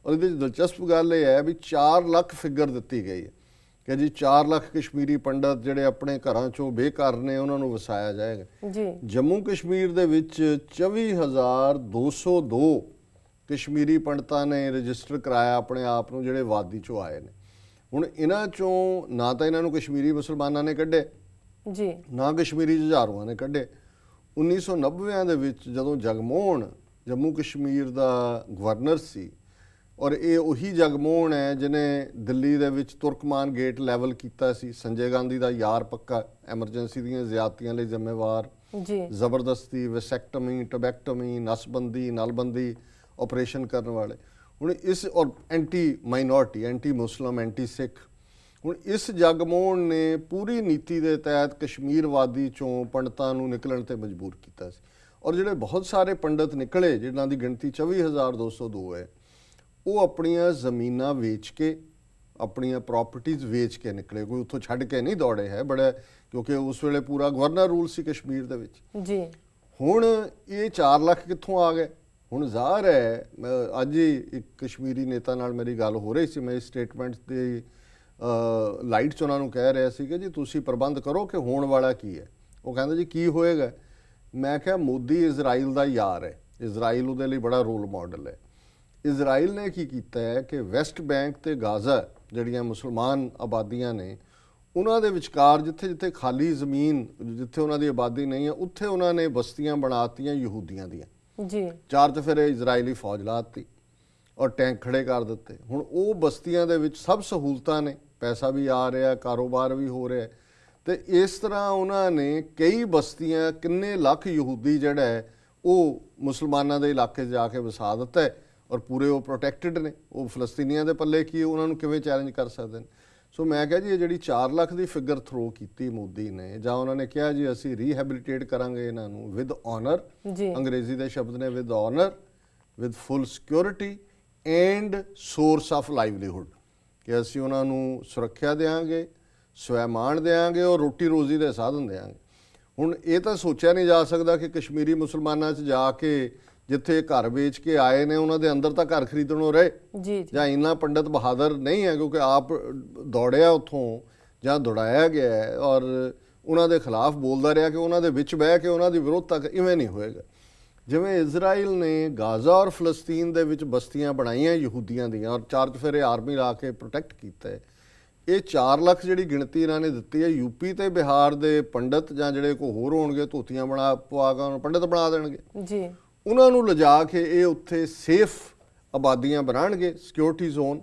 ਔਰ ਇਹਦੇ 'ਚ ਦਿਲਚਸਪ ਗੱਲ ਇਹ ਹੈ ਵੀ 4 ਲੱਖ ਫਿਗਰ ਦਿੱਤੀ ਗਈ ਹੈ ਕਿ ਜੀ 4 ਲੱਖ ਕਸ਼ਮੀਰੀ ਪੰਡਤ ਜਿਹੜੇ ਆਪਣੇ ਘਰਾਂ 'ਚੋਂ ਬੇਘਰ ਨੇ ਉਹਨਾਂ ਨੂੰ ਵਸਾਇਆ ਜਾਏਗਾ ਜੀ। ਜੰਮੂ ਕਸ਼ਮੀਰ ਦੇ ਵਿੱਚ 24,202 ਕਸ਼ਮੀਰੀ ਪੰਡਤਾਂ ਨੇ ਰਜਿਸਟਰ ਕਰਾਇਆ ਆਪਣੇ ਆਪ ਨੂੰ, ਜਿਹੜੇ ਵਾਦੀ 'ਚੋਂ ਆਏ ਨੇ। ਹੁਣ ਇਹਨਾਂ 'ਚੋਂ ਨਾ ਤਾਂ ਇਹਨਾਂ ਨੂੰ ਕਸ਼ਮੀਰੀ ਮੁਸਲਮਾਨਾਂ ਨੇ ਕੱਢੇ ਜੀ, ਨਾ ਕਸ਼ਮੀਰੀ ਜੁਝਾਰੂਆਂ ਨੇ ਕੱਢੇ। 1990ਵਿਆਂ ਦੇ ਵਿੱਚ ਜਦੋਂ ਜਗਮੋਹਨ ਜੰਮੂ ਕਸ਼ਮੀਰ ਦਾ ਗਵਰਨਰ ਸੀ, ਔਰ ਇਹ ਉਹੀ ਜਗਮੋਹਨ ਹੈ ਜਿਹਨੇ ਦਿੱਲੀ ਦੇ ਵਿੱਚ ਤੁਰਕਮਾਨ ਗੇਟ ਲੈਵਲ ਕੀਤਾ ਸੀ, ਸੰਜੇ ਗਾਂਧੀ ਦਾ ਯਾਰ ਪੱਕਾ, ਐਮਰਜੈਂਸੀ ਦੀਆਂ ਜ਼ਿਆਦਤੀਆਂ ਲਈ ਜ਼ਿੰਮੇਵਾਰ ਜੀ, ਜ਼ਬਰਦਸਤੀ, ਵੈਸੈਕਟਮੀ, ਟਬੈਕਟਮੀ, ਨਸਬੰਦੀ, ਨਲਬੰਦੀ ਆਪਰੇਸ਼ਨ ਕਰਨ ਵਾਲੇ। ਹੁਣ ਇਸ ਔਰ ਐਂਟੀ ਮਾਈਨੋਰਿਟੀ, ਐਂਟੀ ਮੁਸਲਿਮ, ਐਂਟੀ ਸਿੱਖ, ਹੁਣ ਇਸ ਜਗਮੋਹਨ ਨੇ ਪੂਰੀ ਨੀਤੀ ਦੇ ਤਹਿਤ ਕਸ਼ਮੀਰਵਾਦੀ ਚੋਂ ਪੰਡਤਾਂ ਨੂੰ ਨਿਕਲਣ ਤੇ ਮਜਬੂਰ ਕੀਤਾ ਸੀ। ਔਰ ਜਿਹੜੇ ਬਹੁਤ ਸਾਰੇ ਪੰਡਤ ਨਿਕਲੇ, ਜਿਨ੍ਹਾਂ ਦੀ ਗਿਣਤੀ 24,202 ਹੈ, ਉਹ ਆਪਣੀਆਂ ਜ਼ਮੀਨਾਂ ਵੇਚ ਕੇ, ਆਪਣੀਆਂ ਪ੍ਰਾਪਰਟੀਆਂ ਵੇਚ ਕੇ ਨਿਕਲੇ, ਕੋਈ ਉੱਥੋਂ ਛੱਡ ਕੇ ਨਹੀਂ ਦੌੜੇ ਹੈ ਬੜਾ, ਕਿਉਂਕਿ ਉਸ ਵੇਲੇ ਪੂਰਾ ਗਵਰਨਰ ਰੂਲ ਸੀ ਕਸ਼ਮੀਰ ਦੇ ਵਿੱਚ ਜੀ। ਹੁਣ ਇਹ 4 ਲੱਖ ਕਿੱਥੋਂ ਆ ਗਏ? ਹੁਣ ਜ਼ਾਹਰ ਹੈ, ਅੱਜ ਹੀ ਇੱਕ ਕਸ਼ਮੀਰੀ ਨੇਤਾ ਨਾਲ ਮੇਰੀ ਗੱਲ ਹੋ ਰਹੀ ਸੀ, ਮੈਂ ਇਸ ਸਟੇਟਮੈਂਟ ਦੀ ਲਾਈਟ 'ਚ ਉਹਨਾਂ ਨੂੰ ਕਹਿ ਰਿਹਾ ਸੀ ਕਿ ਜੀ ਤੁਸੀਂ ਪ੍ਰਬੰਧ ਕਰੋ ਕਿ ਹੋਣ ਵਾਲਾ ਕੀ ਹੈ। ਉਹ ਕਹਿੰਦੇ ਜੀ ਕੀ ਹੋਏਗਾ? ਮੈਂ ਕਿਹਾ ਮੋਦੀ ਇਜ਼ਰਾਈਲ ਦਾ ਯਾਰ ਹੈ, ਇਜ਼ਰਾਈਲ ਉਹਦੇ ਲਈ ਬੜਾ ਰੋਲ ਮਾਡਲ ਹੈ। ਇਜ਼ਰਾਈਲ ਨੇ ਕੀ ਕੀਤਾ ਹੈ ਕਿ ਵੈਸਟ ਬੈਂਕ ਤੇ ਗਾਜ਼ਾ ਜਿਹੜੀਆਂ ਮੁਸਲਮਾਨ ਆਬਾਦੀਆਂ ਨੇ, ਉਹਨਾਂ ਦੇ ਵਿਚਕਾਰ ਜਿੱਥੇ ਜਿੱਥੇ ਖਾਲੀ ਜ਼ਮੀਨ, ਜਿੱਥੇ ਉਹਨਾਂ ਦੀ ਆਬਾਦੀ ਨਹੀਂ ਹੈ, ਉੱਥੇ ਉਹਨਾਂ ਨੇ ਬਸਤੀਆਂ ਬਣਾਤੀਆਂ ਯਹੂਦੀਆਂ ਦੀਆਂ ਜੀ। ਚਾਰ ਚੁਫੇਰੇ ਇਜ਼ਰਾਈਲੀ ਫੌਜ ਲਾਤੀ ਔਰ ਟੈਂਕ ਖੜੇ ਕਰ ਦਿੱਤੇ। ਹੁਣ ਉਹ ਬਸਤੀਆਂ ਦੇ ਵਿੱਚ ਸਭ ਸਹੂਲਤਾਂ ਨੇ, ਪੈਸਾ ਵੀ ਆ ਰਿਹਾ, ਕਾਰੋਬਾਰ ਵੀ ਹੋ ਰਿਹਾ, ਤੇ ਇਸ ਤਰ੍ਹਾਂ ਉਹਨਾਂ ਨੇ ਕਈ ਬਸਤੀਆਂ, ਕਿੰਨੇ ਲੱਖ ਯਹੂਦੀ ਜਿਹੜਾ ਹੈ ਉਹ ਮੁਸਲਮਾਨਾਂ ਦੇ ਇਲਾਕੇ 'ਚ ਜਾ ਕੇ ਵਸਾ ਦਿੱਤਾ ਹੈ, ਔਰ ਪੂਰੇ ਉਹ ਪ੍ਰੋਟੈਕਟਿਡ ਨੇ। ਉਹ ਫਲਸਤੀਨੀਆਂ ਦੇ ਪੱਲੇ ਕੀ, ਉਹਨਾਂ ਨੂੰ ਕਿਵੇਂ ਚੈਲੰਜ ਕਰ ਸਕਦੇ ਨੇ? ਸੋ ਮੈਂ ਕਿਹਾ ਜੀ ਇਹ ਜਿਹੜੀ 4 ਲੱਖ ਦੀ ਫਿਗਰ ਥਰੋ ਕੀਤੀ ਮੋਦੀ ਨੇ, ਜਾਂ ਉਹਨਾਂ ਨੇ ਕਿਹਾ ਜੀ ਅਸੀਂ ਰੀਹੈਬਿਲਿਟੇਟ ਕਰਾਂਗੇ ਇਹਨਾਂ ਨੂੰ ਵਿਦ ਆਨਰ, ਅੰਗਰੇਜ਼ੀ ਦੇ ਸ਼ਬਦ ਨੇ with honour, with full security and source of livelihood, ਕਿ ਅਸੀਂ ਉਹਨਾਂ ਨੂੰ ਸੁਰੱਖਿਆ ਦੇਵਾਂਗੇ, ਸਵੈਮਾਣ ਦੇਵਾਂਗੇ ਔਰ ਰੋਟੀ ਰੋਜ਼ੀ ਦੇ ਸਾਧਨ ਦੇਵਾਂਗੇ। ਹੁਣ ਇਹ ਤਾਂ ਸੋਚਿਆ ਨਹੀਂ ਜਾ ਸਕਦਾ ਕਿ ਕਸ਼ਮੀਰੀ ਮੁਸਲਮਾਨਾਂ 'ਚ ਜਾ ਕੇ ਜਿੱਥੇ ਘਰ ਵੇਚ ਕੇ ਆਏ ਨੇ, ਉਹਨਾਂ ਦੇ ਅੰਦਰ ਤਾਂ ਘਰ ਖਰੀਦਣੋਂ ਰਹੇ ਜੀ। ਜਾਂ ਇੰਨਾ ਪੰਡਤ ਬਹਾਦਰ ਨਹੀਂ ਹੈ ਕਿਉਂਕਿ ਆਪ ਦੌੜਿਆ ਉੱਥੋਂ ਜਾਂ ਦੌੜਾਇਆ ਗਿਆ ਹੈ, ਔਰ ਉਹਨਾਂ ਦੇ ਖਿਲਾਫ ਬੋਲਦਾ ਰਿਹਾ ਕਿ ਉਹਨਾਂ ਦੇ ਵਿੱਚ ਬਹਿ ਕੇ ਉਹਨਾਂ ਦੀ ਵਿਰੋਧਤਾ, ਇਵੇਂ ਨਹੀਂ ਹੋਏਗਾ। ਜਿਵੇਂ ਇਜ਼ਰਾਈਲ ਨੇ ਗਾਜ਼ਾ ਔਰ ਫਲਸਤੀਨ ਦੇ ਵਿੱਚ ਬਸਤੀਆਂ ਬਣਾਈਆਂ ਯਹੂਦੀਆਂ ਦੀਆਂ, ਔਰ ਚਾਰ ਚੁਫੇਰੇ ਆਰਮੀ ਲਾ ਕੇ ਪ੍ਰੋਟੈਕਟ ਕੀਤਾ ਹੈ। ਇਹ 4 ਲੱਖ ਜਿਹੜੀ ਗਿਣਤੀ ਇਹਨਾਂ ਨੇ ਦਿੱਤੀ ਹੈ, ਯੂਪੀ ਤੇ ਬਿਹਾਰ ਦੇ ਪੰਡਤ ਜਾਂ ਜਿਹੜੇ ਕੋਈ ਹੋਰ ਹੋਣਗੇ, ਧੋਤੀਆਂ ਬਣਾ ਪਵਾ ਕੇ ਪੰਡਤ ਬਣਾ ਦੇਣਗੇ ਜੀ। ਉਹਨਾਂ ਨੂੰ ਲਿਜਾ ਕੇ ਇਹ ਉੱਥੇ ਸੇਫ ਆਬਾਦੀਆਂ ਬਣਾਉਣਗੇ, ਸਿਕਿਉਰਿਟੀ ਜ਼ੋਨ,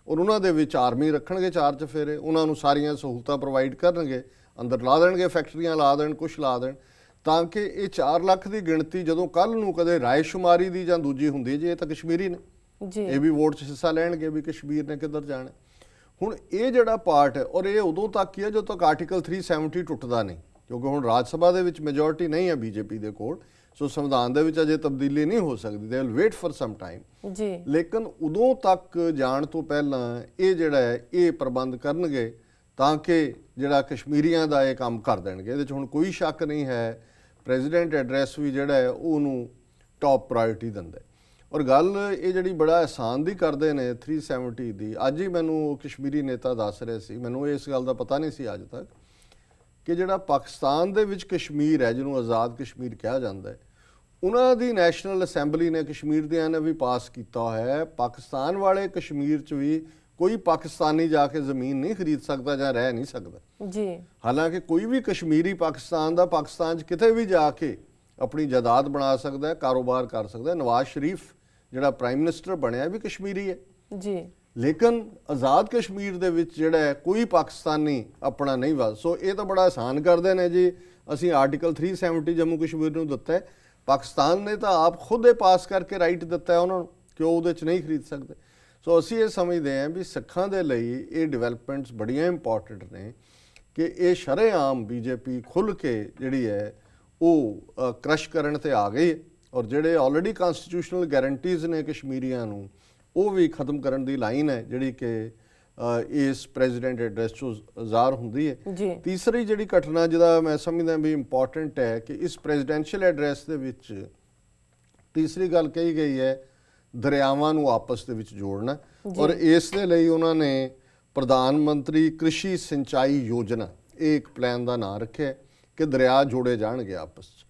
ਔਰ ਉਹਨਾਂ ਦੇ ਵਿੱਚ ਆਰਮੀ ਰੱਖਣਗੇ ਚਾਰ ਚੁਫੇਰੇ, ਉਹਨਾਂ ਨੂੰ ਸਾਰੀਆਂ ਸਹੂਲਤਾਂ ਪ੍ਰੋਵਾਈਡ ਕਰਨਗੇ, ਅੰਦਰ ਲਾ ਦੇਣਗੇ, ਫੈਕਟਰੀਆਂ ਲਾ ਦੇਣ, ਕੁਛ ਲਾ ਦੇਣ, ਤਾਂ ਕਿ ਇਹ 4 ਲੱਖ ਦੀ ਗਿਣਤੀ ਜਦੋਂ ਕੱਲ ਨੂੰ ਕਦੇ ਰਾਏਸ਼ੁਮਾਰੀ ਦੀ ਜਾਂ ਦੂਜੀ ਹੁੰਦੀ ਜੇ, ਇਹ ਤਾਂ ਕਸ਼ਮੀਰੀ ਨੇ ਜੀ, ਇਹ ਵੀ ਵੋਟ 'ਚ ਹਿੱਸਾ ਲੈਣਗੇ ਵੀ ਕਸ਼ਮੀਰ ਨੇ ਕਿੱਧਰ ਜਾਣਾ। ਹੁਣ ਇਹ ਜਿਹੜਾ ਪਾਰਟ ਹੈ, ਔਰ ਇਹ ਉਦੋਂ ਤੱਕ ਹੀ ਹੈ ਜਦੋਂ ਤੱਕ ਆਰਟੀਕਲ 370 ਟੁੱਟਦਾ ਨਹੀਂ, ਕਿਉਂਕਿ ਹੁਣ ਰਾਜ ਸਭਾ ਦੇ ਵਿੱਚ ਮੈਜੋਰਿਟੀ ਨਹੀਂ ਹੈ ਬੀਜੇਪੀ ਦੇ ਕੋਲ, ਸੋ ਸੰਵਿਧਾਨ ਦੇ ਵਿੱਚ ਅਜੇ ਤਬਦੀਲੀ ਨਹੀਂ ਹੋ ਸਕਦੀ, they will wait for some time ਜੀ। ਲੇਕਿਨ ਉਦੋਂ ਤੱਕ ਜਾਣ ਤੋਂ ਪਹਿਲਾਂ ਇਹ ਜਿਹੜਾ ਹੈ ਇਹ ਪ੍ਰਬੰਧ ਕਰਨਗੇ ਤਾਂ ਕਿ ਜਿਹੜਾ ਕਸ਼ਮੀਰੀਆਂ ਦਾ ਇਹ ਕੰਮ ਕਰ ਦੇਣਗੇ। ਇਹਦੇ 'ਚ ਹੁਣ ਕੋਈ ਸ਼ੱਕ ਨਹੀਂ ਹੈ। ਪ੍ਰੈਜ਼ੀਡੈਂਟ ਐਡਰੈਸ ਵੀ ਜਿਹੜਾ ਹੈ ਉਹਨੂੰ ਟੌਪ ਪ੍ਰਾਇੋਰਟੀ ਦਿੰਦਾ। ਔਰ ਗੱਲ ਇਹ ਜਿਹੜੀ ਬੜਾ ਆਸਾਨ ਦੀ ਕਰਦੇ ਨੇ 370 ਦੀ, ਅੱਜ ਹੀ ਮੈਨੂੰ ਕਸ਼ਮੀਰੀ ਨੇਤਾ ਦੱਸ ਰਿਹਾ ਸੀ, ਮੈਨੂੰ ਇਸ ਗੱਲ ਦਾ ਪਤਾ ਨਹੀਂ ਸੀ ਅੱਜ ਤੱਕ, ਕਿ ਜਿਹੜਾ ਪਾਕਿਸਤਾਨ ਦੇ ਵਿੱਚ ਕਸ਼ਮੀਰ ਹੈ, ਜਿਹਨੂੰ ਆਜ਼ਾਦ ਕਸ਼ਮੀਰ ਕਿਹਾ ਜਾਂਦਾ ਹੈ, ਉਹਨਾਂ ਦੀ ਨੈਸ਼ਨਲ ਅਸੈਂਬਲੀ ਨੇ ਕਸ਼ਮੀਰ ਦਿਆਂ ਨੇ ਵੀ ਪਾਸ ਕੀਤਾ ਹੋਇਆ ਹੈ, ਪਾਕਿਸਤਾਨ ਵਾਲੇ ਕਸ਼ਮੀਰ 'ਚ ਵੀ ਕੋਈ ਪਾਕਿਸਤਾਨੀ ਜਾ ਕੇ ਜ਼ਮੀਨ ਨਹੀਂ ਖਰੀਦ ਸਕਦਾ ਜਾਂ ਰਹਿ ਨਹੀਂ ਸਕਦਾ ਜੀ। ਹਾਲਾਂਕਿ ਕੋਈ ਵੀ ਕਸ਼ਮੀਰੀ ਪਾਕਿਸਤਾਨ ਦਾ ਪਾਕਿਸਤਾਨ 'ਚ ਕਿਤੇ ਵੀ ਜਾ ਕੇ ਆਪਣੀ ਜਾਇਦਾਦ ਬਣਾ ਸਕਦਾ ਹੈ, ਕਾਰੋਬਾਰ ਕਰ ਸਕਦਾ ਹੈ। ਨਵਾਜ਼ ਸ਼ਰੀਫ ਜਿਹੜਾ ਪ੍ਰਾਈਮ ਮਿਨਿਸਟਰ ਬਣਿਆ ਵੀ ਕਸ਼ਮੀਰੀ ਹੈ ਜੀ, ਲੇਕਿਨ ਆਜ਼ਾਦ ਕਸ਼ਮੀਰ ਦੇ ਵਿੱਚ ਜਿਹੜਾ ਹੈ ਕੋਈ ਪਾਕਿਸਤਾਨੀ ਆਪਣਾ ਨਹੀਂ ਵਸ। ਸੋ ਇਹ ਤਾਂ ਬੜਾ ਆਸਾਨ ਕਰਦੇ ਨੇ ਜੀ, ਅਸੀਂ ਆਰਟੀਕਲ 370 ਜੰਮੂ ਕਸ਼ਮੀਰ ਨੂੰ ਦਿੱਤਾ ਹੈ, ਪਾਕਿਸਤਾਨ ਨੇ ਤਾਂ ਆਪ ਖੁਦ ਇਹ ਪਾਸ ਕਰਕੇ ਰਾਈਟ ਦਿੱਤਾ ਹੈ ਉਹਨਾਂ ਨੂੰ ਕਿ ਉਹ ਉਹਦੇ 'ਚ ਨਹੀਂ ਖਰੀਦ ਸਕਦੇ। ਸੋ ਅਸੀਂ ਇਹ ਸਮਝਦੇ ਹਾਂ ਵੀ ਸਿੱਖਾਂ ਦੇ ਲਈ ਇਹ ਡਿਵੈਲਪਮੈਂਟਸ ਬੜੀਆਂ ਇੰਪੋਰਟੈਂਟ ਨੇ ਕਿ ਇਹ ਸ਼ਰੇਆਮ ਬੀਜੇਪੀ ਖੁੱਲ੍ਹ ਕੇ ਜਿਹੜੀ ਹੈ ਉਹ ਕ੍ਰਸ਼ ਕਰਨ ਤੇ ਆ ਗਈ, ਔਰ ਜਿਹੜੇ ਆਲਰੇਡੀ ਕਨਸਟੀਟਿਊਸ਼ਨਲ ਗਾਰੰਟੀਜ਼ ਨੇ ਕਸ਼ਮੀਰੀਆਂ ਨੂੰ ਉਹ ਵੀ ਖਤਮ ਕਰਨ ਦੀ ਲਾਈਨ ਹੈ ਜਿਹੜੀ ਕਿ ਇਸ ਪ੍ਰੈਜ਼ੀਡੈਂਟ ਐਡਰੈਸ 'ਚੋਂ ਜ਼ਾਹਰ ਹੁੰਦੀ ਹੈ। ਤੀਸਰੀ ਜਿਹੜੀ ਘਟਨਾ ਜਿਹਦਾ ਮੈਂ ਸਮਝਦਾ ਵੀ ਇੰਪੋਰਟੈਂਟ ਹੈ ਕਿ ਇਸ ਪ੍ਰੈਜ਼ੀਡੈਂਸ਼ੀਅਲ ਐਡਰੈਸ ਦੇ ਵਿੱਚ ਤੀਸਰੀ ਗੱਲ ਕਹੀ ਗਈ ਹੈ ਦਰਿਆਵਾਂ ਨੂੰ ਆਪਸ ਦੇ ਵਿੱਚ ਜੋੜਨਾ, ਔਰ ਇਸ ਦੇ ਲਈ ਉਹਨਾਂ ਨੇ ਪ੍ਰਧਾਨ ਮੰਤਰੀ ਕ੍ਰਿਸ਼ੀ ਸਿੰਚਾਈ ਯੋਜਨਾ ਇਹ ਇੱਕ ਪਲਾਨ ਦਾ ਨਾਂ ਰੱਖਿਆ ਕਿ ਦਰਿਆ ਜੋੜੇ ਜਾਣਗੇ ਆਪਸ 'ਚ।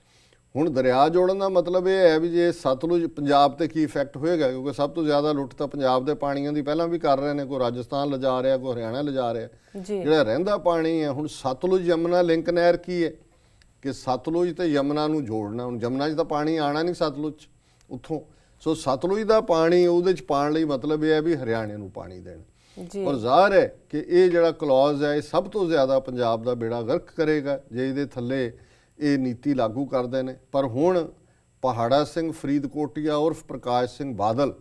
ਹੁਣ ਦਰਿਆ ਜੋੜਨ ਦਾ ਮਤਲਬ ਇਹ ਹੈ ਵੀ ਜੇ ਸਤਲੁਜ ਪੰਜਾਬ ਤੇ ਕੀ ਇਫੈਕਟ ਹੋਏਗਾ, ਕਿਉਂਕਿ ਸਭ ਤੋਂ ਜ਼ਿਆਦਾ ਲੁੱਟ ਤਾਂ ਪੰਜਾਬ ਦੇ ਪਾਣੀਆਂ ਦੀ ਪਹਿਲਾਂ ਵੀ ਕਰ ਰਹੇ ਨੇ, ਕੋਈ ਰਾਜਸਥਾਨ ਲਿਜਾ ਰਿਹਾ, ਕੋਈ ਹਰਿਆਣਾ ਲਿਜਾ ਰਿਹਾ, ਜਿਹੜਾ ਰਹਿੰਦਾ ਪਾਣੀ ਹੈ। ਹੁਣ ਸਤਲੁਜ ਯਮੁਨਾ ਲਿੰਕ ਨਹਿਰ ਕੀ ਹੈ ਕਿ ਸਤਲੁਜ ਤੇ ਯਮੁਨਾ ਨੂੰ ਜੋੜਨਾ। ਹੁਣ ਯਮੁਨਾ 'ਚ ਤਾਂ ਪਾਣੀ ਆਣਾ ਨਹੀਂ ਸਤਲੁਜ 'ਚ ਉੱਥੋਂ, ਸੋ ਸਤਲੁਜ ਦਾ ਪਾਣੀ ਉਹਦੇ 'ਚ ਪਾਉਣ ਲਈ ਮਤਲਬ ਇਹ ਹੈ ਵੀ ਹਰਿਆਣੇ ਨੂੰ ਪਾਣੀ ਦੇਣਾ। ਔਰ ਜ਼ਾਹਰ ਹੈ ਕਿ ਇਹ ਜਿਹੜਾ ਕਲੌਜ਼ ਹੈ ਇਹ ਸਭ ਤੋਂ ਜ਼ਿਆਦਾ ਪੰਜਾਬ ਦਾ ਬੇੜਾ ਗਰਕ ਕਰੇਗਾ ਜੇ ਇਹਦੇ ਥੱਲੇ ਇਹ ਨੀਤੀ ਲਾਗੂ ਕਰਦੇ ਨੇ। ਪਰ ਹੁਣ ਪਹਾੜਾ ਸਿੰਘ ਫਰੀਦਕੋਟੀਆ ਉਰਫ ਪ੍ਰਕਾਸ਼ ਸਿੰਘ ਬਾਦਲ।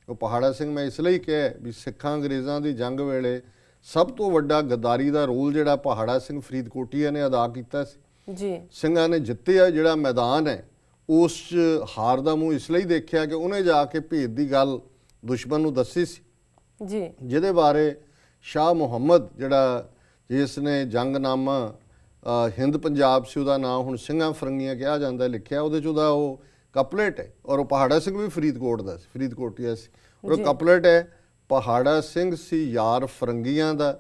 ਉਹ ਪਹਾੜਾ ਸਿੰਘ ਮੈਂ ਇਸ ਲਈ ਕਿਹਾ ਵੀ ਸਿੱਖਾਂ ਅੰਗਰੇਜ਼ਾਂ ਦੀ ਜੰਗ ਵੇਲੇ ਸਭ ਤੋਂ ਵੱਡਾ ਗਦਾਰੀ ਦਾ ਰੋਲ ਜਿਹੜਾ ਪਹਾੜਾ ਸਿੰਘ ਫਰੀਦਕੋਟੀਆ ਨੇ ਅਦਾ ਕੀਤਾ ਸੀ ਜੀ। ਸਿੰਘਾਂ ਨੇ ਜਿੱਤਿਆ ਜਿਹੜਾ ਮੈਦਾਨ ਹੈ, ਉਸ 'ਚ ਹਾਰ ਦਾ ਮੂੰਹ ਇਸ ਲਈ ਦੇਖਿਆ ਕਿ ਉਹਨੇ ਜਾ ਕੇ ਭੇਦ ਦੀ ਗੱਲ ਦੁਸ਼ਮਣ ਨੂੰ ਦੱਸੀ ਸੀ ਜੀ, ਜਿਹਦੇ ਬਾਰੇ ਸ਼ਾਹ ਮੁਹੰਮਦ ਜਿਹੜਾ ਜਿਸ ਨੇ ਜੰਗਨਾਮਾ ਹਿੰਦ ਪੰਜਾਬ ਸੀ, ਉਹਦਾ ਨਾਂ ਹੁਣ ਸਿੰਘਾਂ ਫਰੰਗੀਆਂ ਕਿਹਾ ਜਾਂਦਾ, ਲਿਖਿਆ ਉਹਦੇ 'ਚ ਉਹਦਾ ਉਹ ਕਪਲੇਟ ਹੈ। ਔਰ ਉਹ ਪਹਾੜਾ ਸਿੰਘ ਵੀ ਫਰੀਦਕੋਟ ਦਾ ਸੀ, ਫਰੀਦਕੋਟੀਆ ਸੀ। ਉਹ ਕਪਲੇਟ ਹੈ, ਪਹਾੜਾ ਸਿੰਘ ਸੀ ਯਾਰ ਫਰੰਗੀਆਂ ਦਾ,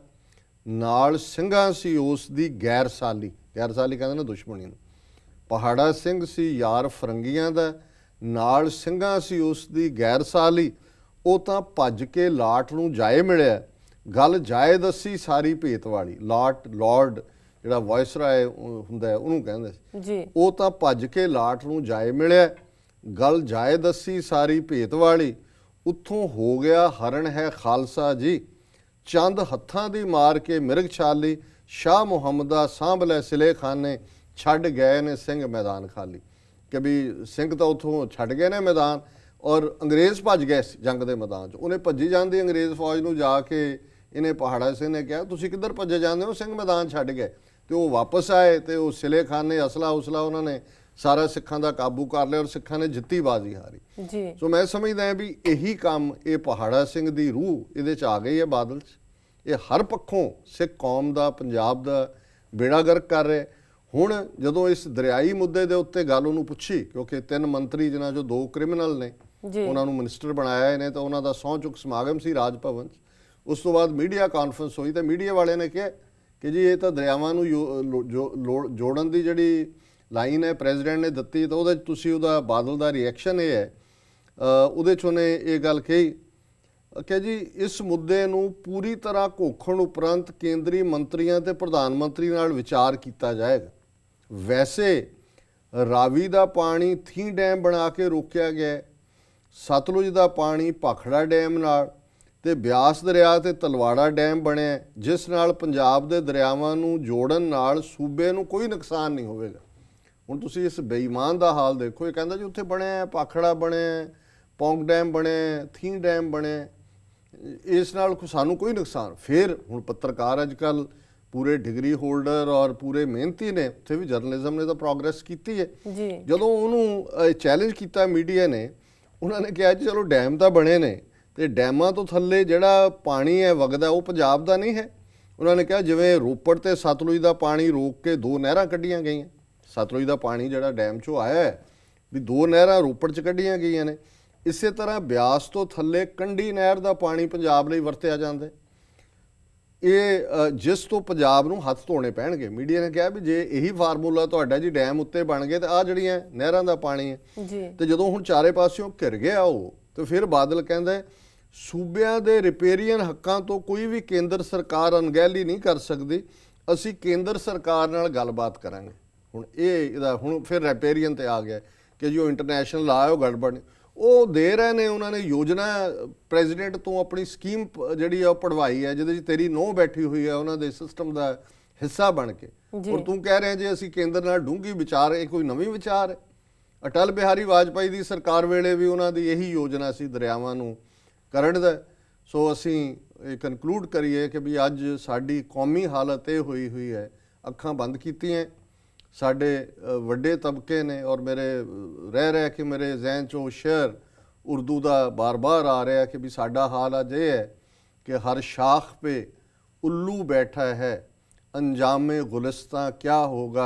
ਨਾਲ ਸਿੰਘਾਂ ਸੀ ਉਸ ਦੀ ਗੈਰਸਾਲੀ। ਗੈਰਸਾਲੀ ਕਹਿੰਦੇ ਨਾ ਦੁਸ਼ਮਣੀ ਨੂੰ। ਪਹਾੜਾ ਸਿੰਘ ਸੀ ਯਾਰ ਫਰੰਗੀਆਂ ਦਾ, ਨਾਲ ਸਿੰਘਾਂ ਸੀ ਉਸ ਦੀ ਗੈਰਸਾਲੀ। ਉਹ ਤਾਂ ਭੱਜ ਕੇ ਲਾਟ ਨੂੰ ਜਾਏ ਮਿਲਿਆ, ਗੱਲ ਜਾਏ ਦੱਸੀ ਸਾਰੀ ਭੇਤ ਵਾਲੀ। ਲਾਰਡ ਜਿਹੜਾ ਵਾਇਸਰਾਏ ਹੁੰਦਾ ਹੈ ਉਹਨੂੰ ਕਹਿੰਦੇ ਸੀ ਜੀ। ਉਹ ਤਾਂ ਭੱਜ ਕੇ ਲਾਟ ਨੂੰ ਜਾਏ ਮਿਲਿਆ, ਗੱਲ ਜਾਏ ਦੱਸੀ ਸਾਰੀ ਭੇਤ ਵਾਲੀ। ਉੱਥੋਂ ਹੋ ਗਿਆ ਹਰਨ ਹੈ ਖਾਲਸਾ ਜੀ, ਚੰਦ ਹੱਥਾਂ ਦੀ ਮਾਰ ਕੇ ਮਿਰਗ ਛਾਲੀ। ਸ਼ਾਹ ਮੁਹੰਮਦਾ ਸਾਂਭ ਲੈ ਸਿਲੇ ਖਾਨੇ, ਛੱਡ ਗਏ ਨੇ ਸਿੰਘ ਮੈਦਾਨ ਖਾਲੀ। ਕਿ ਵੀ ਸਿੰਘ ਤਾਂ ਉੱਥੋਂ ਛੱਡ ਗਏ ਨੇ ਮੈਦਾਨ, ਔਰ ਅੰਗਰੇਜ਼ ਭੱਜ ਗਏ ਜੰਗ ਦੇ ਮੈਦਾਨ 'ਚ। ਉਹਨੇ ਭੱਜੀ ਜਾਂਦੀ ਅੰਗਰੇਜ਼ ਫੌਜ ਨੂੰ ਜਾ ਕੇ ਇਹਨੇ ਪਹਾੜਾ ਸਿੰਘ ਨੇ ਕਿਹਾ ਤੁਸੀਂ ਕਿੱਧਰ ਭੱਜੇ ਜਾਂਦੇ ਹੋ, ਸਿੰਘ ਮੈਦਾਨ ਛੱਡ ਗਏ। ਤੇ ਉਹ ਵਾਪਸ ਆਏ ਤੇ ਉਹ ਸਿਲੇ ਖਾਨੇ ਅਸਲਾ ਉਸਲਾ ਉਹਨਾਂ ਨੇ ਸਾਰਾ ਸਿੱਖਾਂ ਦਾ ਕਾਬੂ ਕਰ ਲਿਆ, ਔਰ ਸਿੱਖਾਂ ਨੇ ਜਿੱਤੀ ਬਾਜ਼ੀ ਹਾਰੀ ਜੀ। ਸੋ ਮੈਂ ਸਮਝਦਾ ਵੀ ਇਹੀ ਕੰਮ ਇਹ ਪਹਾੜਾ ਸਿੰਘ ਦੀ ਰੂਹ ਇਹਦੇ 'ਚ ਆ ਗਈ ਹੈ ਬਾਦਲ 'ਚ। ਇਹ ਹਰ ਪੱਖੋਂ ਸਿੱਖ ਕੌਮ ਦਾ, ਪੰਜਾਬ ਦਾ ਬੇੜਾ ਗਰਕ ਕਰ ਰਿਹਾ। ਹੁਣ ਜਦੋਂ ਇਸ ਦਰਿਆਈ ਮੁੱਦੇ ਦੇ ਉੱਤੇ ਗੱਲ ਉਹਨੂੰ ਪੁੱਛੀ, ਕਿਉਂਕਿ 3 ਮੰਤਰੀ ਜਿਨ੍ਹਾਂ 'ਚੋਂ 2 ਕ੍ਰਿਮੀਨਲ ਨੇ, ਉਹਨਾਂ ਨੂੰ ਮਿਨਿਸਟਰ ਬਣਾਇਆ ਇਹਨੇ, ਤਾਂ ਉਹਨਾਂ ਦਾ ਸਹੁੰ ਚੁੱਕ ਸਮਾਗਮ ਸੀ ਰਾਜ ਭਵਨ 'ਚ। ਉਸ ਤੋਂ ਬਾਅਦ ਮੀਡੀਆ ਕਾਨਫਰੰਸ ਹੋਈ ਤੇ ਮੀਡੀਆ ਵਾਲਿਆਂ ਨੇ ਕਿਹਾ ਕਿ ਜੀ ਇਹ ਤਾਂ ਦਰਿਆਵਾਂ ਨੂੰ ਜੋੜਨ ਦੀ ਜਿਹੜੀ ਲਾਈਨ ਹੈ ਪ੍ਰੈਜ਼ੀਡੈਂਟ ਨੇ ਦਿੱਤੀ, ਤਾਂ ਉਹਦੇ 'ਚ ਤੁਸੀਂ ਉਹਦਾ ਬਾਦਲ ਦਾ ਰਿਐਕਸ਼ਨ ਇਹ ਹੈ, ਉਹਦੇ 'ਚ ਉਹਨੇ ਇਹ ਗੱਲ ਕਹੀ ਕਿ ਜੀ ਇਸ ਮੁੱਦੇ ਨੂੰ ਪੂਰੀ ਤਰ੍ਹਾਂ ਘੋਖਣ ਉਪਰੰਤ ਕੇਂਦਰੀ ਮੰਤਰੀਆਂ ਤੇ ਪ੍ਰਧਾਨ ਮੰਤਰੀ ਨਾਲ ਵਿਚਾਰ ਕੀਤਾ ਜਾਏਗਾ। ਵੈਸੇ ਰਾਵੀ ਦਾ ਪਾਣੀ ਥੀ ਡੈਮ ਬਣਾ ਕੇ ਰੋਕਿਆ ਗਿਆ, ਸਤਲੁਜ ਦਾ ਪਾਣੀ ਭਾਖੜਾ ਡੈਮ ਨਾਲ, ਤੇ ਬਿਆਸ ਦਰਿਆ ਤੇ ਤਲਵਾੜਾ ਡੈਮ ਬਣਿਆ, ਜਿਸ ਨਾਲ ਪੰਜਾਬ ਦੇ ਦਰਿਆਵਾਂ ਨੂੰ ਜੋੜਨ ਨਾਲ ਸੂਬੇ ਨੂੰ ਕੋਈ ਨੁਕਸਾਨ ਨਹੀਂ ਹੋਵੇਗਾ। ਹੁਣ ਤੁਸੀਂ ਇਸ ਬੇਈਮਾਨ ਦਾ ਹਾਲ ਦੇਖੋ, ਇਹ ਕਹਿੰਦਾ ਜੀ ਉੱਥੇ ਬਣਿਆ ਭਾਖੜਾ ਬਣਿਆ, ਪੌਂਗ ਡੈਮ ਬਣਿਆ, ਥੀ ਡੈਮ ਬਣਿਆ, ਇਸ ਨਾਲ ਸਾਨੂੰ ਕੋਈ ਨੁਕਸਾਨ। ਫਿਰ ਹੁਣ ਪੱਤਰਕਾਰ ਅੱਜ ਕੱਲ੍ਹ ਪੂਰੇ ਡਿਗਰੀ ਹੋਲਡਰ ਔਰ ਪੂਰੇ ਮਿਹਨਤੀ ਨੇ, ਉੱਥੇ ਵੀ ਜਰਨਲਿਜ਼ਮ ਨੇ ਤਾਂ ਪ੍ਰੋਗਰੈਸ ਕੀਤੀ ਹੈ। ਜਦੋਂ ਉਹਨੂੰ ਚੈਲੰਜ ਕੀਤਾ ਮੀਡੀਆ ਨੇ, ਉਹਨਾਂ ਨੇ ਕਿਹਾ ਜੀ ਚਲੋ ਡੈਮ ਤਾਂ ਬਣੇ ਨੇ, ਤੇ ਡੈਮਾਂ ਤੋਂ ਥੱਲੇ ਜਿਹੜਾ ਪਾਣੀ ਹੈ ਵਗਦਾ ਉਹ ਪੰਜਾਬ ਦਾ ਨਹੀਂ ਹੈ। ਉਹਨਾਂ ਨੇ ਕਿਹਾ ਜਿਵੇਂ ਰੋਪੜ ਤੇ ਸਤਲੁਜ ਦਾ ਪਾਣੀ ਰੋਕ ਕੇ 2 ਨਹਿਰਾਂ ਕੱਢੀਆਂ ਗਈਆਂ, ਸਤਲੁਜ ਦਾ ਪਾਣੀ ਜਿਹੜਾ ਡੈਮ 'ਚੋਂ ਆਇਆ ਹੈ ਵੀ 2 ਨਹਿਰਾਂ ਰੋਪੜ 'ਚ ਕੱਢੀਆਂ ਗਈਆਂ ਨੇ, ਇਸੇ ਤਰ੍ਹਾਂ ਬਿਆਸ ਤੋਂ ਥੱਲੇ ਕੰਢੀ ਨਹਿਰ ਦਾ ਪਾਣੀ ਪੰਜਾਬ ਲਈ ਵਰਤਿਆ ਜਾਂਦਾ। ਇਹ ਜਿਸ ਤੋਂ ਪੰਜਾਬ ਨੂੰ ਹੱਥ ਧੋਣੇ ਪੈਣਗੇ। ਮੀਡੀਆ ਨੇ ਕਿਹਾ ਵੀ ਜੇ ਇਹੀ ਫਾਰਮੂਲਾ ਤੁਹਾਡਾ ਜੀ ਡੈਮ ਉੱਤੇ ਬਣ ਗਏ ਤਾਂ ਆਹ ਜਿਹੜੀਆਂ ਨਹਿਰਾਂ ਦਾ ਪਾਣੀ ਹੈ, ਤੇ ਜਦੋਂ ਹੁਣ ਚਾਰੇ ਪਾਸਿਓਂ ਘਿਰ ਗਿਆ ਉਹ, ਤੇ ਫਿਰ ਬਾਦਲ ਕਹਿੰਦਾ ਸੂਬਿਆਂ ਦੇ ਰਿਪੇਰੀਅਨ ਹੱਕਾਂ ਤੋਂ ਕੋਈ ਵੀ ਕੇਂਦਰ ਸਰਕਾਰ ਅਣਗਹਿਲੀ ਨਹੀਂ ਕਰ ਸਕਦੀ, ਅਸੀਂ ਕੇਂਦਰ ਸਰਕਾਰ ਨਾਲ ਗੱਲਬਾਤ ਕਰਾਂਗੇ। ਹੁਣ ਇਹਦਾ ਹੁਣ ਫਿਰ ਰਿਪੇਰੀਅਨ ਤੇ ਆ ਗਿਆ ਕਿ ਜੀ ਉਹ ਇੰਟਰਨੈਸ਼ਨਲ ਲਾ ਉਹ ਗੜਬੜ ਉਹ ਦੇ ਰਹੇ ਨੇ। ਉਹਨਾਂ ਨੇ ਯੋਜਨਾ ਪ੍ਰੈਜ਼ੀਡੈਂਟ ਤੋਂ ਆਪਣੀ ਸਕੀਮ ਜਿਹੜੀ ਆ ਉਹ ਪੜਵਾਈ ਹੈ, ਜਿਹਦੇ 'ਚ ਤੇਰੀ ਨੋਹ ਬੈਠੀ ਹੋਈ ਹੈ ਉਹਨਾਂ ਦੇ ਸਿਸਟਮ ਦਾ ਹਿੱਸਾ ਬਣ ਕੇ। ਔਰ ਤੂੰ ਕਹਿ ਰਿਹਾ ਜੇ ਅਸੀਂ ਕੇਂਦਰ ਨਾਲ ਡੂੰਘੀ ਵਿਚਾਰ, ਇਹ ਕੋਈ ਨਵੀਂ ਵਿਚਾਰ ਹੈ? ਅਟਲ ਬਿਹਾਰੀ ਵਾਜਪਾਈ ਦੀ ਸਰਕਾਰ ਵੇਲੇ ਵੀ ਉਹਨਾਂ ਦੀ ਇਹੀ ਯੋਜਨਾ ਸੀ ਦਰਿਆਵਾਂ ਨੂੰ ਕਰਨ ਦਾ। ਸੋ ਅਸੀਂ ਇਹ ਕਨਕਲੂਡ ਕਰੀਏ ਕਿ ਵੀ ਅੱਜ ਸਾਡੀ ਕੌਮੀ ਹਾਲਤ ਇਹ ਹੋਈ ਹੈ, ਅੱਖਾਂ ਬੰਦ ਕੀਤੀਆਂ ਸਾਡੇ ਵੱਡੇ ਤਬਕੇ ਨੇ। ਔਰ ਮੇਰੇ ਰਹਿ ਕੇ ਮੇਰੇ ਜ਼ਿਹਨ 'ਚ ਉਹ ਸ਼ੇਅਰ ਉਰਦੂ ਦਾ ਬਾਰ-ਬਾਰ ਆ ਰਿਹਾ ਕਿ ਵੀ ਸਾਡਾ ਹਾਲ ਅੱਜ ਇਹ ਹੈ ਕਿ ਹਰ ਸ਼ਾਖ पे उल्लू बैठा है, अंजामे गुलिस्तां क्या होगा,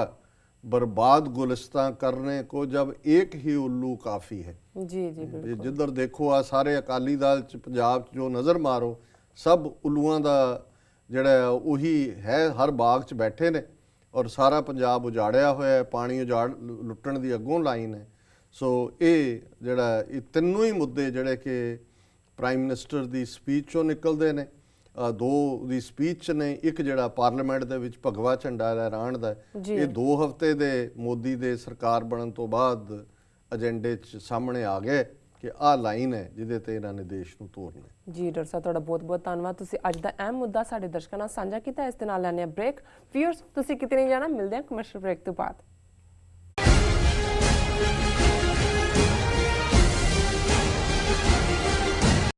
बर्बाद गुलिस्तां करने को जब एक ही उल्लू काफ़ी है। जी जी बिल्कुल। जिधर देखो आ सारे अकाली दल च पंजाब च जो नज़र मारो सब उल्लूआं दा जिहड़ा उही है, हर बाग च बैठे ने और सारा पंजाब उजाड़िया होया है, पानी उजाड़ लुट्टण दी अगों लाइन है। सो ये जिहड़ा ये तीनों ही मुद्दे जिहड़े कि प्राइम मिनिस्टर दी स्पीच चों निकलदे ने, 2 ਦੀ ਸਪੀਚ ਨੇ, ਇੱਕ ਜਿਹੜਾ ਪਾਰਲੀਮੈਂਟ ਦੇ ਵਿੱਚ ਭਗਵਾ ਝੰਡਾ ਲਹਿਰਾਉਣ ਦਾ, ਇਹ 2 ਹਫ਼ਤੇ ਦੇ ਮੋਦੀ ਦੇ ਸਰਕਾਰ ਬਣਨ ਤੋਂ ਬਾਅਦ ਏਜੰਡੇ 'ਚ ਸਾਹਮਣੇ ਆ ਗਏ ਕਿ ਆਹ ਲਾਈਨ ਹੈ ਜਿਹਦੇ ਤੇ ਇਹਨਾਂ ਨੇ ਦੇਸ਼ ਨੂੰ ਤੋਰਨਾ। ਜੀ ਡਾਕਟਰ ਸਾਹਿਬ ਤੁਹਾਡਾ ਬਹੁਤ ਬਹੁਤ ਧੰਨਵਾਦ, ਤੁਸੀਂ ਅੱਜ ਦਾ ਅਹਿਮ ਮੁੱਦਾ ਸਾਡੇ ਦਰਸ਼ਕਾਂ ਨਾਲ ਸਾਂਝਾ ਕੀਤਾ। ਇਸ ਦੇ ਨਾਲ ਲੈਣੇ ਆ ਬ੍ਰੇਕ। ਵੀਅਰਸ ਤੁਸੀਂ ਕਿਤੇ ਨਹੀਂ ਜਾਣਾ, ਮਿਲਦੇ ਹਾਂ ਕਮਰਸ਼ੀਅਲ ਬ੍ਰੇਕ ਤੋਂ ਬਾਅਦ।